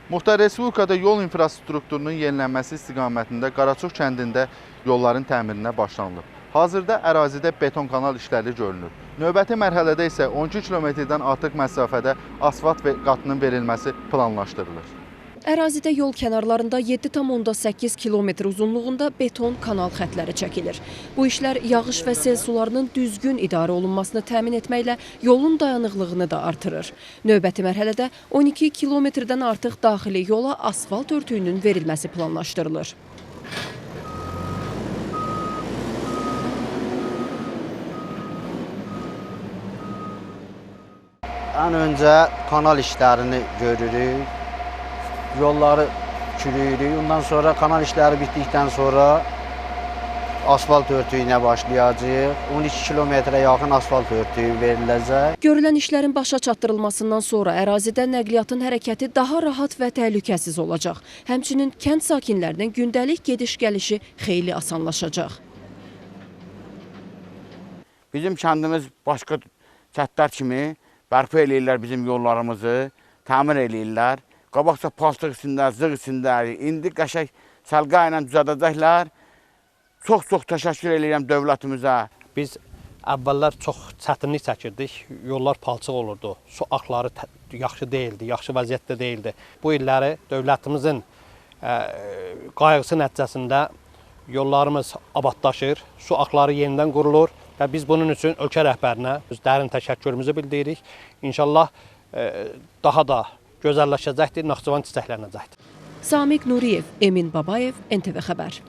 Muxtar Respublikada yol infrastrukturunun yenilənməsi istiqamətində Qaraçox kəndində yolların təmirinə başlanılıb. Hazırda ərazidə beton kanal işləri görünür. Növbəti mərhələdə isə 12 kilometrdən artıq məsafədə asfalt və qatının verilməsi planlaşdırılır. Ərazidə yol kənarlarında 7,8 kilometr uzunluğunda beton kanal xətləri çəkilir. Bu işlər yağış və sel sularının düzgün idarə olunmasını təmin etməklə yolun dayanıqlığını da artırır. Növbəti mərhələdə 12 kilometrdən artıq daxili yola asfalt örtüyünün verilməsi planlaşdırılır. Ən öncə kanal işlərini görürük. Yolları çürüyürük. Ondan sonra kanal işləri bitdikdən sonra asfalt örtüyünə başlayacağıq. 12 kilometrə yaxın asfalt örtüyü veriləcək. Görülən işlərin başa çatdırılmasından sonra ərazidə nəqliyyatın hərəkəti daha rahat və təhlükəsiz olacaq. Həmçinin kənd sakinlərinin gündəlik gediş-gəlişi xeyli asanlaşacaq. Bizim kəndimiz başqa kəndlər kimi bərpa eləyirlər bizim yollarımızı, təmir eləyirlər. Qabaqca palçıq içində, zığ içində, indi qəşəng səlqa ilə düzədəcəklər. Çox təşəkkür edirəm dövlətimizə. Biz əvvəllər çox çətinlik çəkirdik, yollar palçıq olurdu, su axları yaxşı deyildi, yaxşı vəziyyətdə deyildi. Bu illəri dövlətimizin qayğısı nəticəsində yollarımız abadlaşır, su axları yenidən qurulur və biz bunun üçün ölkə rəhbərinə dərin təşəkkürümüzü bildiririk. İnşallah daha da gözəlləşəcəkdir, Naxçıvan çiçəklənəcəkdir. Samiq Nuriyev, Emin Babayev, NTV Xəbər.